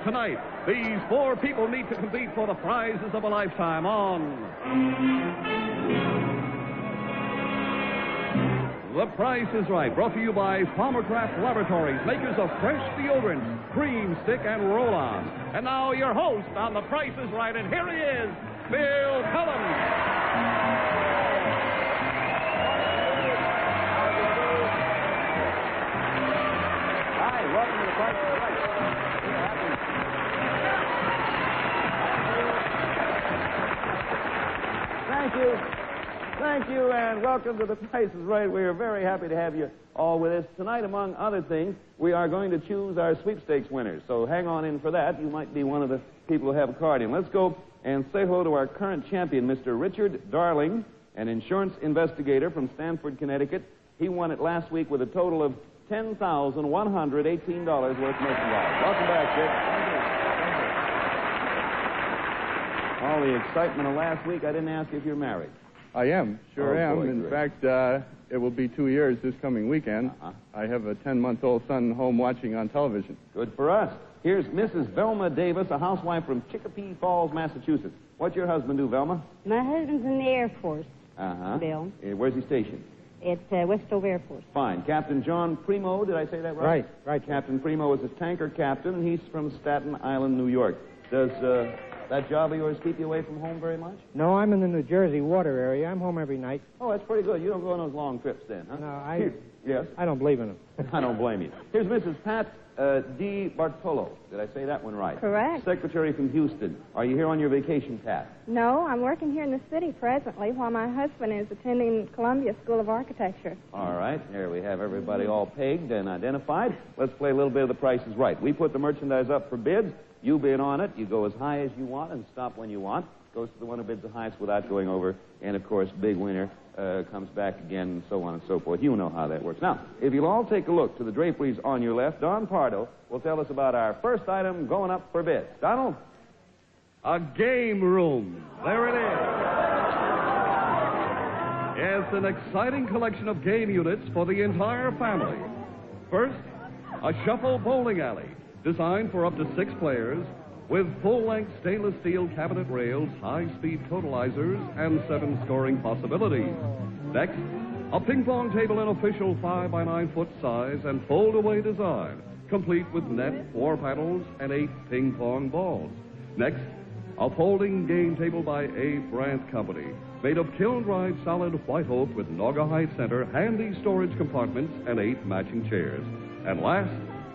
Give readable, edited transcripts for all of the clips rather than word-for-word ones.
Tonight, these four people meet to compete for the prizes of a lifetime on The Price is Right, brought to you by Palmercraft Laboratories, makers of fresh deodorants, Cream Stick, and Roll-On. And now your host on The Price is Right, and here he is, Bill Cullen. Hi, welcome to The Price is Right. Thank you, and welcome to The Price is Right. We are very happy to have you all with us. Tonight, among other things, we are going to choose our sweepstakes winners. So hang on in for that. You might be one of the people who have a card in. Let's go and say hello to our current champion, Mr. Richard Darling, an insurance investigator from Stamford, Connecticut. He won it last week with a total of $10,118 worth of merchandise. Welcome back, Dick. All the excitement of last week, I didn't ask if you're married. I am, sure am. Boy, in great. fact, it will be 2 years this coming weekend. I have a 10-month-old son home watching on television. Good for us. Here's Mrs. Velma Davis, a housewife from Chicopee Falls, Massachusetts. What's your husband do, Velma? My husband's in the Air Force, Bill. Where's he stationed? At Westover Air Force. Fine. Captain John Primo, did I say that right? Right. Captain Primo is a tanker captain. He's from Staten Island, New York. Does that job of yours keep you away from home very much? No, I'm in the New Jersey water area. I'm home every night. Oh, that's pretty good. You don't go on those long trips then, huh? No, Yes? I don't believe in them. I don't blame you. Here's Mrs. Pat D. Bartolo. Did I say that one right? Correct. Secretary from Houston. Are you here on your vacation, Pat? No, I'm working here in the city presently while my husband is attending Columbia School of Architecture. All right. Here we have everybody all pegged and identified. Let's play a little bit of The Price is Right. We put the merchandise up for bids. You bid on it. You go as high as you want and stop when you want. Goes to the one who bids the highest without going over. And, of course, big winner comes back again, and so on and so forth. You know how that works. Now, if you'll all take a look to the draperies on your left, Don Pardo will tell us about our first item going up for bids. Donald? A game room. There it is. Yes, an exciting collection of game units for the entire family. First, a shuffle bowling alley designed for up to 6 players with full-length stainless steel cabinet rails, high-speed totalizers, and 7 scoring possibilities. Next, a ping-pong table in official 5-by-9-foot size and fold-away design, complete with net, 4 paddles, and 8 ping-pong balls. Next, a folding game table by A. Brandt Company, made of kiln-dried solid white oak with Naugahyde center, handy storage compartments, and 8 matching chairs. And last,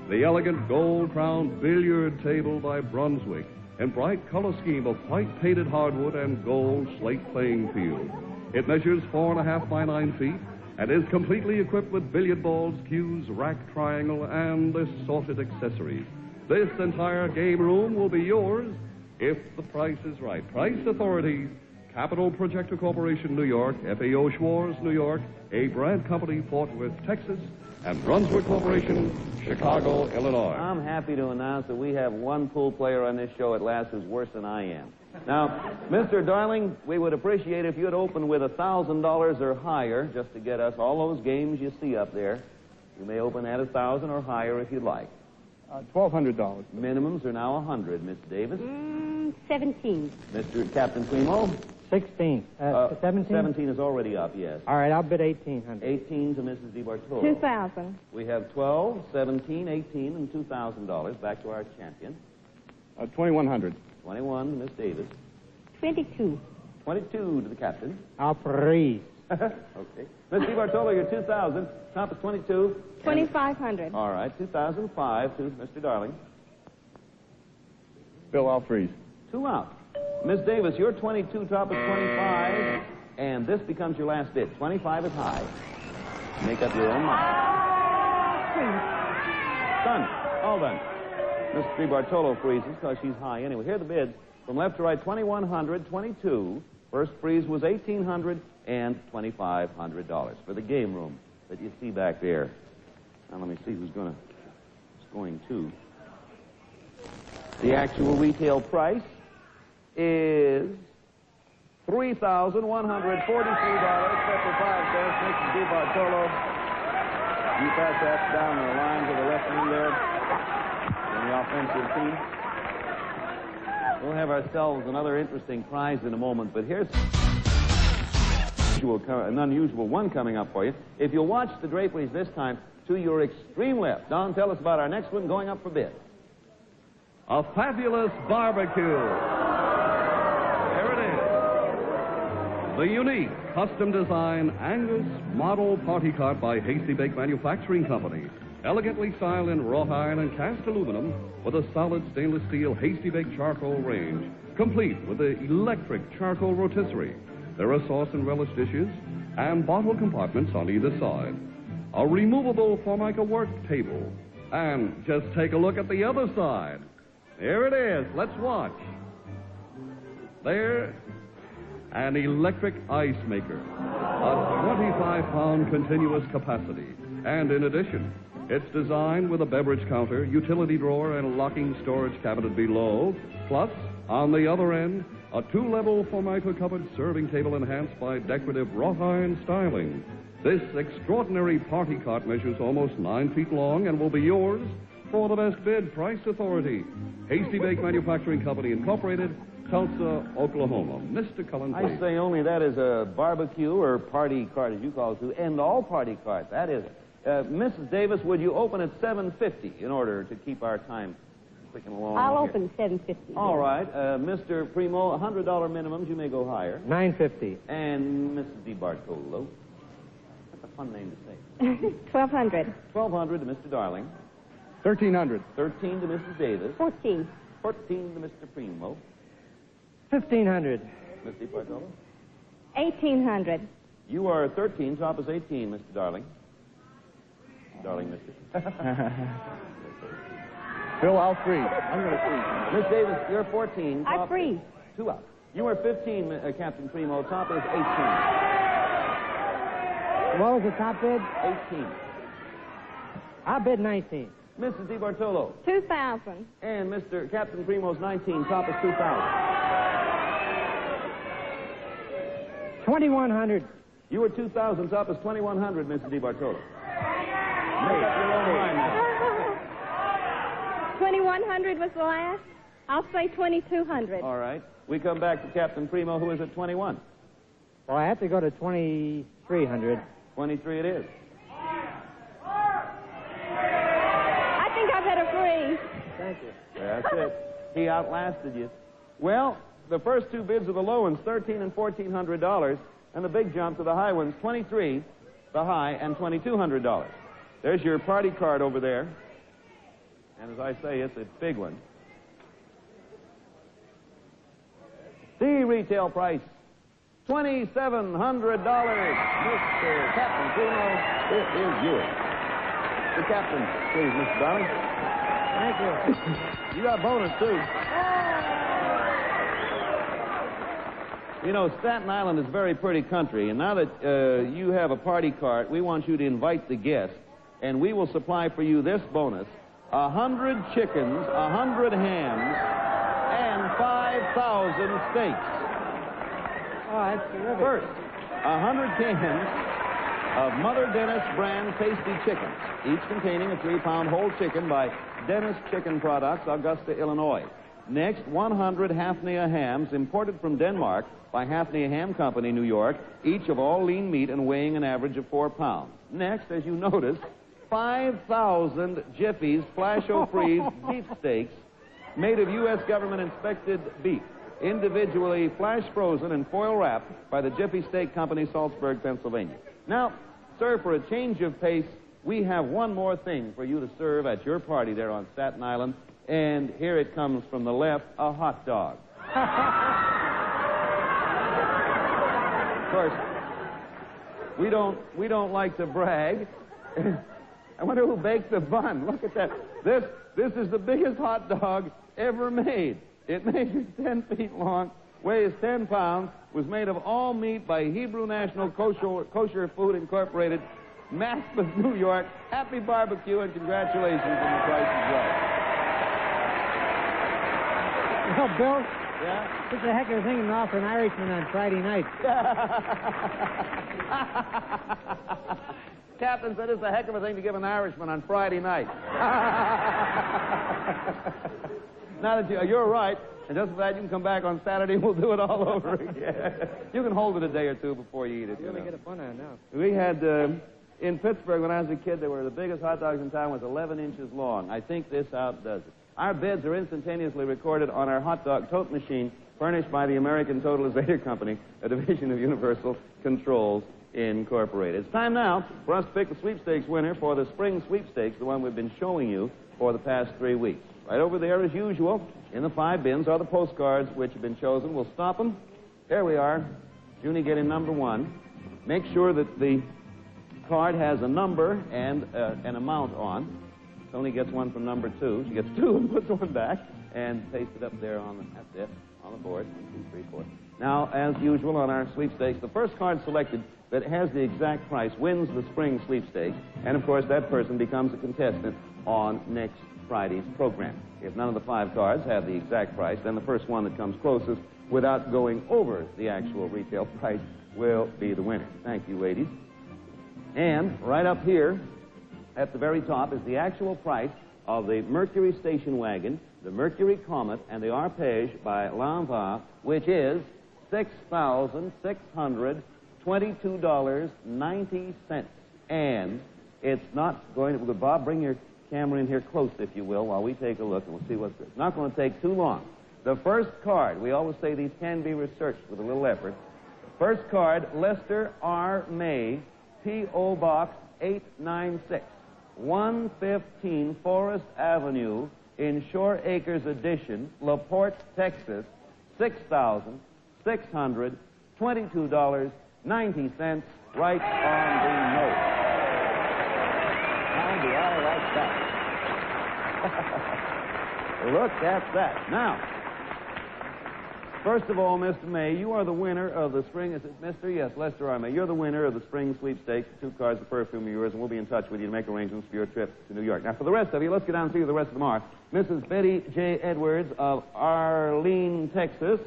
the elegant gold-crowned billiard table by Brunswick, in bright color scheme of white painted hardwood and gold slate playing field. It measures 4.5 by 9 feet and is completely equipped with billiard balls, cues, rack, triangle, and assorted accessories. This entire game room will be yours if the price is right. Price authorities: Capital Projector Corporation, New York; FAO Schwarz, New York; A. Brandt Company, Fort Worth, Texas; and Brunswick Corporation, Chicago, Illinois. I'm happy to announce that we have one pool player on this show at last who's worse than I am. Now, Mr. Darling, we would appreciate if you'd open with $1,000 or higher, just to get us all those games you see up there. You may open at $1,000 or higher if you'd like. $1,200. Minimums are now 100, Miss Davis. 17. Mr. Captain Primo? 16. 17? 17 is already up, yes. All right, I'll bid 1,800. 18 to Mrs. DiBartolo. 2,000. We have 12, 17, 18, and $2,000. Back to our champion. 2,100. 21 to Miss Davis. 22. 22 to the captain. I'll freeze. Okay. Miss DiBartolo, you're 2,000. Top is 22. 2,500. All right, 2,005 to Mr. Darling. Bill, I'll freeze. 2 out. Miss Davis, you're 22, top is 25, and this becomes your last bid. 25 is high. Make up your own mind. Done. All done. Miss DiBartolo freezes because she's high anyway. Here are the bids. From left to right, 2,100, 22. First freeze was $1,800 and $2,500 for the game room that you see back there. Now let me see who's going to. The actual retail price is $3,143, 55 cents. Mrs. DiBartolo, you pass that down the line to the left wing there in the offensive team. We'll have ourselves another interesting prize in a moment, but here's an unusual one coming up for you. If you'll watch the draperies this time to your extreme left. Don, tell us about our next one going up for bid. A fabulous barbecue. There it is. The unique custom design Angus model party cart by Hasty Bake Manufacturing Company. Elegantly styled in wrought iron and cast aluminum with a solid stainless steel Hasty Bake charcoal range, complete with the electric charcoal rotisserie. There are sauce and relish dishes and bottle compartments on either side. A removable Formica work table. And just take a look at the other side. There it is. Let's watch. There, an electric ice maker. A 25-pound continuous capacity. And in addition, it's designed with a beverage counter, utility drawer, and a locking storage cabinet below. Plus, on the other end, a two-level Formica-covered serving table enhanced by decorative wrought iron styling. This extraordinary party cart measures almost 9 feet long and will be yours for the best bid. Price authority. Hasty Bake Manufacturing Company, Incorporated, Tulsa, Oklahoma. Mr. Cullen, please. I say only that is a barbecue or party cart, as you call it, to end all party carts. That is it. Mrs. Davis, would you open at 7:50 in order to keep our time clicking along? I'll here? open 7:50. All right. Mr. Primo, $100 minimums. You may go higher. $9.50. And Mrs. DiBartolo. That's a fun name to say. $1,200. $1,200 to Mr. Darling. $1,300. $13 to Mrs. Davis. 14. $14 to Mr. Primo. $1,500. Miss DiBartolo. $1,800. You are 13. Top is 18, Mr. Darling. Darling, Mr. Bill, I'll freeze. I'm going to freeze. Miss Davis, you're 14. I Top freeze. 2 out. You are 15, Captain Primo. Top is 18. What was the top bid? 18. I'll bid 19. Mrs. DiBartolo. 2,000. And Mr. Captain Primo's 19. Top is 2,000. 2,100. You were 2,000. Top is 2,100, Mrs. DiBartolo. Make up your own mind now. 2,100 was the last. I'll say 2,200. All right. We come back to Captain Primo, who is at 21. Well, I have to go to 2,300. 23 it is. I think I better freeze. Thank you. That's it. He outlasted you. Well, the first 2 bids are the low ones, $1,300 and $1,400, and the big jump to the high ones, $23, the high, and $2,200. There's your party card over there. And as I say, it's a big one. The retail price, $2,700. Mr. Captain Primo, it is yours. The captain, please, Mr. Darling. Thank you. You got a bonus, too. You know, Staten Island is very pretty country, and now that you have a party cart, we want you to invite the guests, and we will supply for you this bonus, 100 chickens, 100 hams, and 5,000 steaks. Oh, that's terrific. First, 100 cans of Mother Dennis brand tasty chickens, each containing a 3-pound whole chicken by Dennis Chicken Products, Augusta, Illinois. Next, 100 Hafnia hams imported from Denmark by Hafnia Ham Company, New York, each of all lean meat and weighing an average of 4 pounds. Next, as you notice, 5,000 Jiffy's Flash-O-Freeze beef steaks made of U.S. government-inspected beef, individually flash-frozen and foil-wrapped by the Jiffy Steak Company, Salzburg, Pennsylvania. Now, sir, for a change of pace, we have one more thing for you to serve at your party there on Staten Island, and here it comes from the left, a hot dog. Of course, we don't like to brag. I wonder who baked the bun. Look at that. This is the biggest hot dog ever made. It measures 10 feet long, weighs 10 pounds, was made of all meat by Hebrew National Kosher Food Incorporated, Maspeth, New York. Happy barbecue and congratulations on the Price is Right. Well, Bill, Yeah? it's a heck of a thing to offer an Irishman on Friday night. Captain said it's a heck of a thing to give an Irishman on Friday night. Now that you're right, and just for that, you can come back on Saturday and we'll do it all over again. You can hold it a day or two before you eat it. You're going to get a fun out now. We had, in Pittsburgh, when I was a kid, there were the biggest hot dogs in town was 11 inches long. I think this outdoes it. Our bids are instantaneously recorded on our hot dog tote machine furnished by the American Totalizator Company, a division of Universal Controls Incorporated. It's time now for us to pick the sweepstakes winner for the spring sweepstakes, the one we've been showing you for the past 3 weeks. Right over there, as usual, in the 5 bins are the postcards which have been chosen. We'll stop them. There we are. Junie getting number 1. Make sure that the card has a number and an amount on. Tony gets one from number 2. She gets 2 and puts one back and pastes it up there on the board. 1, 2, 3, 4. Now, as usual on our sweepstakes, the first card selected that has the exact price wins the spring sweepstakes. And, of course, that person becomes a contestant on next Friday's program. If none of the 5 cards have the exact price, then the first one that comes closest without going over the actual retail price will be the winner. Thank you, ladies. And right up here at the very top is the actual price of the Mercury station wagon, the Mercury Comet, and the Arpège by L'Envoi, which is $6,622.90. And it's not going to... Bob, bring your camera in here close, if you will, while we take a look, and we'll see what's good. It's not going to take too long. The first card, we always say these can be researched with a little effort. First card, Lester R. May, P.O. Box 896, 115 Forest Avenue in Shore Acres Edition, La Porte, Texas, $6,622.90, right on the nose. How do I like that? Look at that. Now, first of all, Mr. May, you are the winner of the spring... Is it Mr.? Yes, Lester R. May. You're the winner of the spring sweepstakes. 2 cards, the perfume are yours, and we'll be in touch with you to make arrangements for your trip to New York. Now, for the rest of you, let's get down and see who the rest of them are. Mrs. Betty J. Edwards of Arlene, Texas,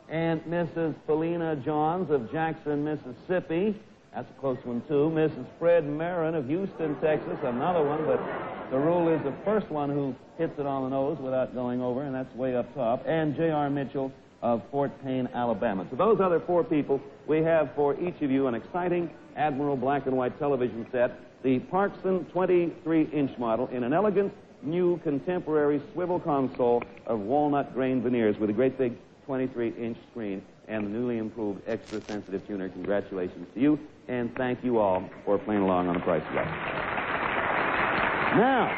and Mrs. Felina Johns of Jackson, Mississippi. That's a close one, too. Mrs. Fred Marin of Houston, Texas, another one, but the rule is the first one who hits it on the nose without going over, and that's way up top. And J.R. Mitchell of Fort Payne, Alabama. To those other 4 people, we have for each of you an exciting Admiral black and white television set, the Parkson 23-inch model in an elegant, new, contemporary swivel console of walnut grain veneers with a great big 23-inch screen and the newly improved extra-sensitive tuner. Congratulations to you, and thank you all for playing along on The Price is Right. Now,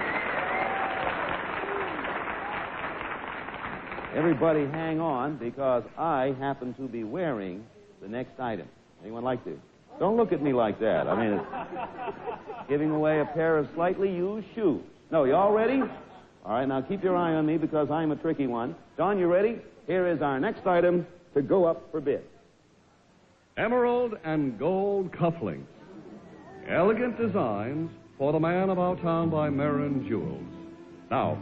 everybody hang on, because I happen to be wearing the next item. Anyone like to? Don't look at me like that. I mean, it's giving away a pair of slightly used shoes. No, you all ready? All right, now keep your eye on me, because I'm a tricky one. John, you ready? Here is our next item to go up for bid. Emerald and gold cufflinks. Elegant designs for the man about town by Marin Jewels. Now,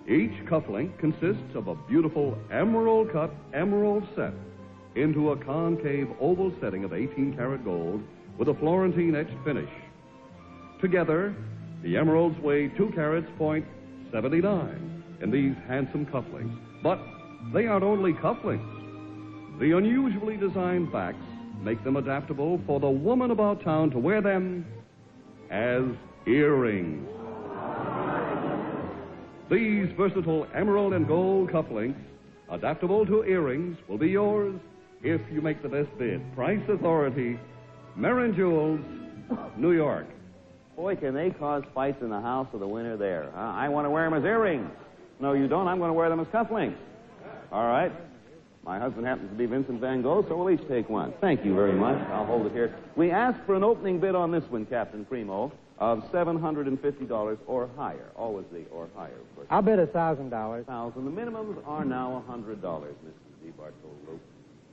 each cufflink consists of a beautiful emerald-cut emerald set into a concave oval setting of 18-karat gold with a Florentine etched finish. Together, the emeralds weigh 2 carats .79 in these handsome cufflinks. But they aren't only cufflinks. The unusually designed backs make them adaptable for the woman about town to wear them as earrings. These versatile emerald and gold cufflinks, adaptable to earrings, will be yours if you make the best bid. Price Authority, Marin Jewels, New York. Boy, can they cause fights in the house of the winner there. I want to wear them as earrings. No, you don't. I'm going to wear them as cufflinks. All right. My husband happens to be Vincent van Gogh, so we'll each take one. Thank you very much. I'll hold it here. We asked for an opening bid on this one, Captain Primo, of $750 or higher. Always the or higher, of course. I'll bid $1,000. $1,000. The minimums are now $100, Mrs. DeBartolo.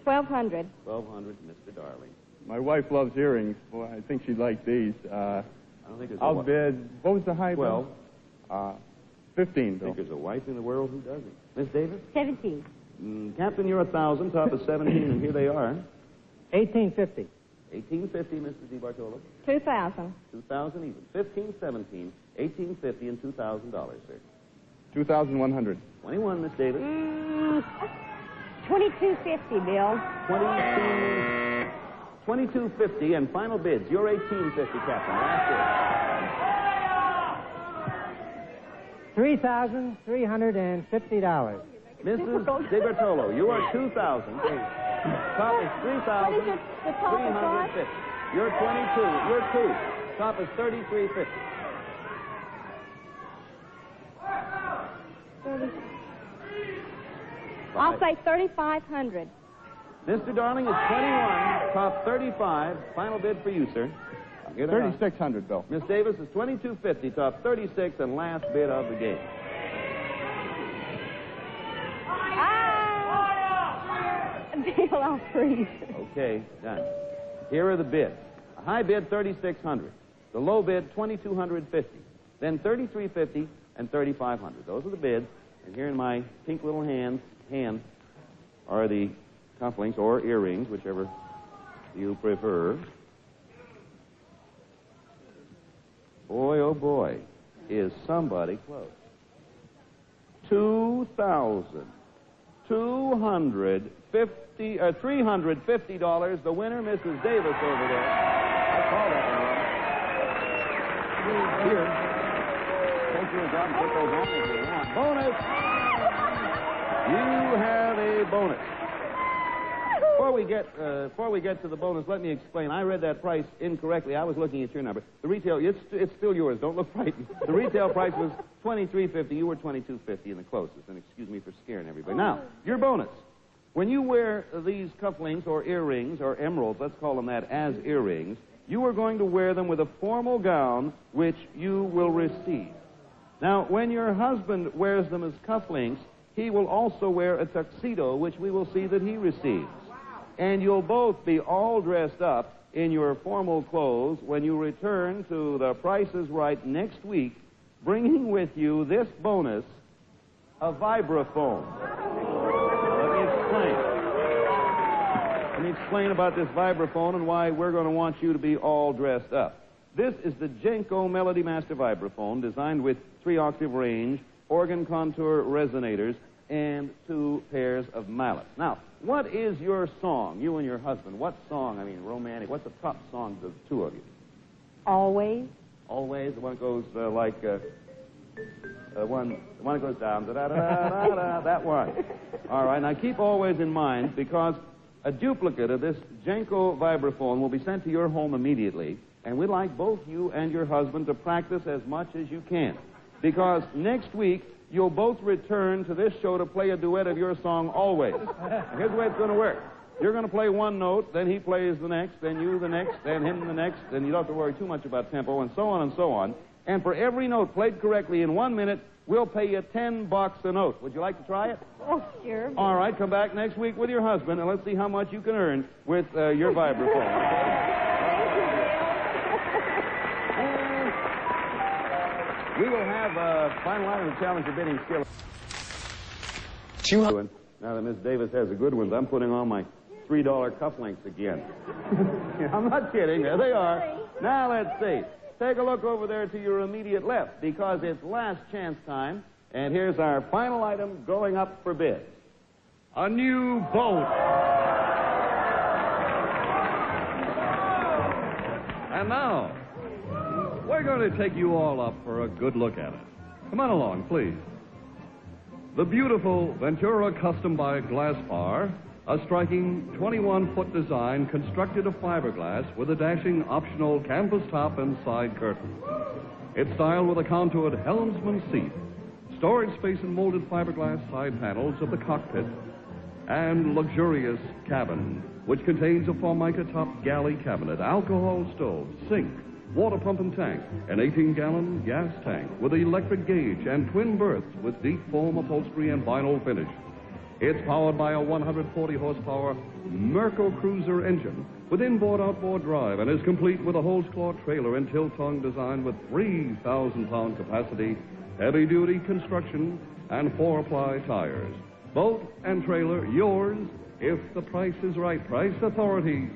$1,200. $1,200, Mr. Darling. My wife loves earrings. Well, I think she'd like these. I don't think there's I'll bid... What was the high bid? 15, I Bill. think there's a wife in the world who doesn't. Miss Davis? 17. Captain, you're 1,000, top is 17, and here they are. 1850. 1850, Mr. DeBartolo. 2,000. 2,000 even. 15, 17, 1850, and $2,000, sir. 2,100. 21, Miss Davis. $22.50, Bill. 22.50 and final bids. You're 18.50, Captain. Last $3,350. bid. Mrs. DiBertolo, you are 2,000. Top is 3,350. You're 22. You're 2. Top is 33.50. I'll say 3,500. Mr. Darling is 21. Top 35. Final bid for you, sir. 3,600, Bill. Miss Davis is 22.50. Top 36 and last bid of the game. Bill, I'll freeze. Okay, done. Here are the bids. A high bid, 3,600. The low bid, 2,250. Then 3,350 and 3,500. Those are the bids. And here in my pink little hand are the cufflinks or earrings, whichever you prefer. Boy, oh boy, is somebody close. $350. The winner, Mrs. Davis over there. I call that one wrong. Here. Take yours out and put those on if you want. Bonus! You have a bonus. Before we get to the bonus, let me explain. I read that price incorrectly. I was looking at your number. The retail, it's still yours. Don't look frightened. The retail price was $23.50. You were $22.50 in the closest. And excuse me for scaring everybody. Now, your bonus. When you wear these cufflinks or earrings or emeralds, let's call them that, as earrings, you are going to wear them with a formal gown which you will receive. Now, when your husband wears them as cufflinks, he will also wear a tuxedo, which we will see that he receives. And you'll both be all dressed up in your formal clothes when you return to The Price is Right next week, bringing with you this bonus, a vibraphone. Let me explain about this vibraphone and why we're going to want you to be all dressed up. This is the Jenko Melody Master Vibraphone, designed with 3-octave range, organ contour resonators, and 2 pairs of mallets. Now, what is your song, you and your husband? What song, romantic, what's the top song of the two of you? Always. Always? The one that goes like, the one that goes down, da-da-da-da-da, that one. All right, now keep always in mind, because a duplicate of this Jenko vibraphone will be sent to your home immediately, and we'd like both you and your husband to practice as much as you can, because next week, you'll both return to this show to play a duet of your song, Always. Here's the way it's going to work. You're going to play one note, then he plays the next, then you the next, then him the next, and you don't have to worry too much about tempo, and so on and so on. And for every note played correctly in 1 minute, we'll pay you $10 a note. Would you like to try it? Oh, sure. All right, come back next week with your husband, and let's see how much you can earn with your vibraphone. We will have a final item of challenge of bidding skill. Now that Miss Davis has the good ones, I'm putting on my $3 cufflinks again. I'm not kidding. There they are. Now let's see. Take a look over there to your immediate left, because it's last chance time. And here's our final item going up for bid. A new boat. And now, we're going to take you all up for a good look at it. Come on along, please. The beautiful Ventura Custom by Glasspar, a striking 21-foot design constructed of fiberglass with a dashing optional canvas top and side curtain. It's styled with a contoured helmsman seat, storage space and molded fiberglass side panels of the cockpit, and luxurious cabin, which contains a Formica top galley cabinet, alcohol stove, sink, water pump and tank, an 18-gallon gas tank with electric gauge and twin berths with deep foam upholstery and vinyl finish. It's powered by a 140-horsepower Merco Cruiser engine with inboard-outboard drive and is complete with a hose-claw trailer and tilt-tongue design with 3,000-pound capacity, heavy-duty construction, and 4-ply tires. Boat and trailer yours if the price is right. Price authorities.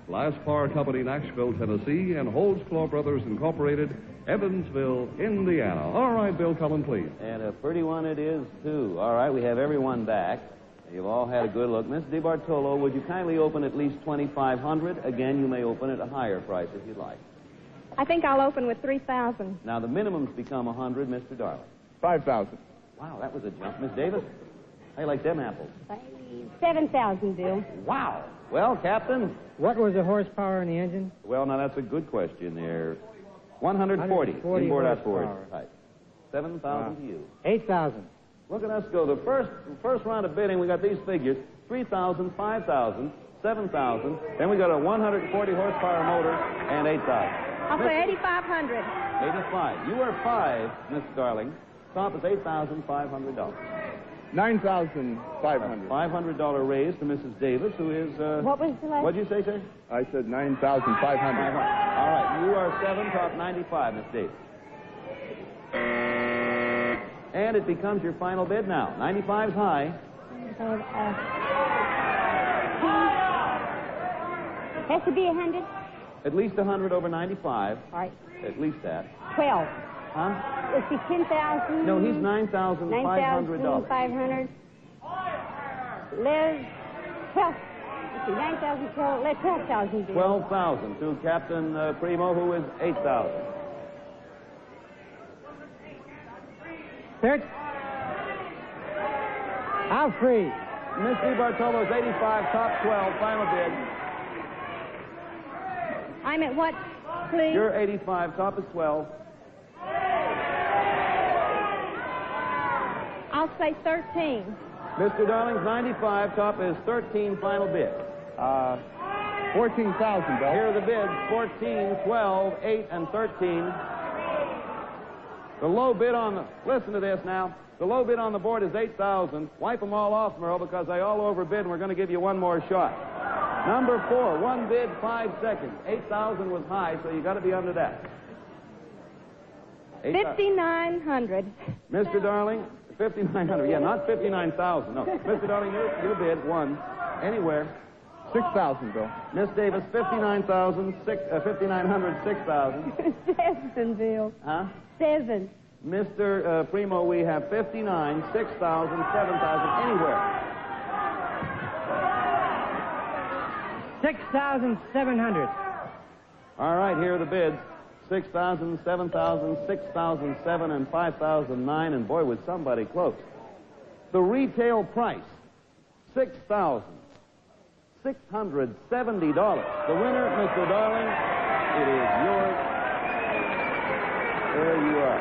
Glasspar Company, Nashville, Tennessee, and Holtzclaw Brothers Incorporated, Evansville, Indiana. All right, Bill Cullen, please. And a pretty one it is, too. All right, we have everyone back. You've all had a good look. Miss DiBartolo, would you kindly open at least $2,500? Again, you may open at a higher price if you'd like. I think I'll open with 3,000. Now, the minimum's become 100, Mr. Darling. 5,000. Wow, that was a jump. Miss Davis, how you like them apples? 7,000, Bill. Wow. Well, Captain? What was the horsepower in the engine? Well, now, that's a good question there. 140. 140 Inboard, horsepower. outboard. Right. 7,000 to you. 8,000. Look at us go. The first round of bidding, we got these figures: 3,000, 5,000, 7,000. Then we got a 140 horsepower motor and 8,000. I'll say 8,500. 85. You are 5, Mr. Darling. Top is $8,500. 9,500. $500 raise to Mrs. Davis, who is. What was the last? What'd you say, sir? I said 9,500. All right. You are 7, top 95, Miss Davis. And it becomes your final bid now. 95's high. Has to be 100. At least 100 over 95. All right. At least that. 12. Huh? Let's see, 10,000. No, he's $9,500. 9,500. Liz, 12. Let's see, 9,000, 12,000. 12,000 to Captain Primo, who is 8,000. Third. How free? Miss DiBartolo's 85, top 12, final bid. I'm at what, please? You're 85, top is 12. I'll say 13. Mr. Darling's 95, top is 13, final bid. 14,000, Bill. Here are the bids: 14, 12, 8, and 13. The low bid on the... Listen to this now. The low bid on the board is 8,000. Wipe them all off, Merle, because they all overbid, and we're going to give you one more shot. Number 4, one bid, 5 seconds. 8,000 was high, so you got to be under that. 5,900. Mr. Darling, 5,900. Yeah, not 59,000. No. Mr. Darling, your bid, 1. Anywhere. 6,000, Bill. Miss Davis, 59,000, 5,900, 6,000. 7, Bill. Huh? 7. Mr. Primo, we have 59, 6,000, 7,000, anywhere. 6,700. All right, here are the bids. 6,000, 7,000, 6,007, and 5,009, and boy, was somebody close. The retail price, $6,670. The winner, Mr. Darling, it is yours. There you are.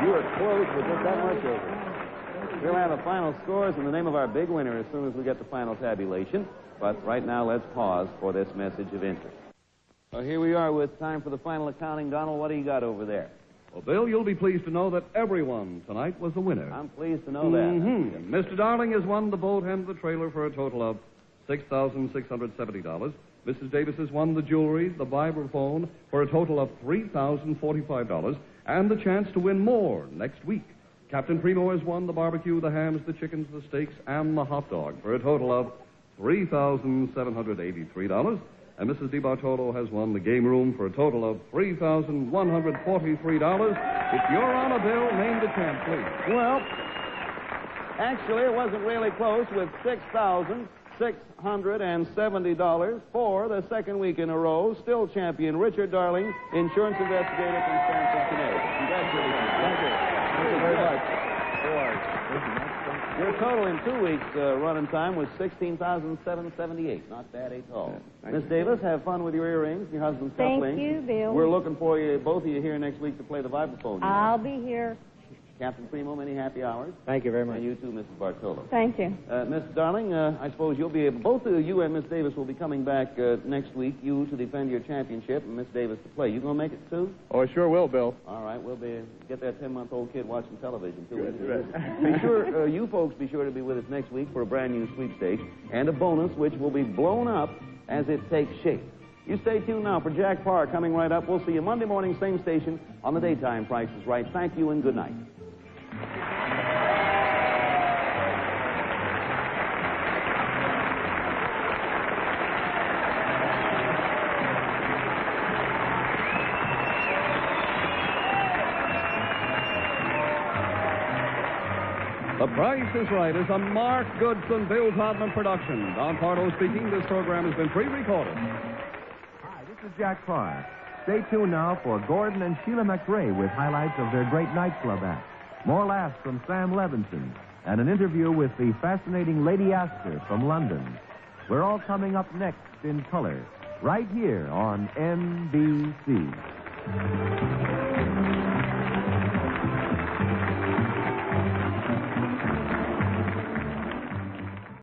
You are close with just that much over. We'll have the final scores in the name of our big winner as soon as we get the final tabulation. But right now, let's pause for this message of interest. Well, here we are with time for the final accounting. Donald, what do you got over there? Well, Bill, you'll be pleased to know that everyone tonight was a winner. I'm pleased to know that. Mr. Darling has won the boat and the trailer for a total of $6,670. Mrs. Davis has won the jewelry, the vibraphone, for a total of $3,045, and the chance to win more next week. Captain Primo has won the barbecue, the hams, the chickens, the steaks, and the hot dog for a total of $3,783. And Mrs. DiBartolo has won the game room for a total of $3,143. If you're on a bill, name the champ, please. Well, actually, it wasn't really close with $6,670 for the second week in a row. Still champion Richard Darling, insurance investigator from Stamford, Connecticut. Congratulations. Thank you. Thank you very much. Your total in 2 weeks running time was $16,778. Not bad at all. Miss Davis, have fun with your earrings, your husband's cufflinks. Thank you, Bill. We're looking for you, both of you, here next week to play the vibraphone. I'll be here. Captain Primo, many happy hours. Thank you very much. And you too, Mrs. Bartolo. Thank you. Miss Darling, I suppose you'll be able, both of you and Miss Davis will be coming back next week, you to defend your championship and Miss Davis to play. You going to make it too? Oh, I sure will, Bill. All right, we'll get that 10-month-old kid watching television too. Good. Be sure, you folks be sure to be with us next week for a brand new sweepstakes and a bonus which will be blown up as it takes shape. You stay tuned now for Jack Parr coming right up. We'll see you Monday morning, same station, on the daytime Price is Right. Thank you and good night. The Price is Right is a Mark Goodson, Bill Todman production. Don Pardo speaking. This program has been pre-recorded. Hi, this is Jack Parr. Stay tuned now for Gordon and Sheila McRae with highlights of their great nightclub act. More laughs from Sam Levinson and an interview with the fascinating Lady Astor from London. We're all coming up next in color, right here on NBC.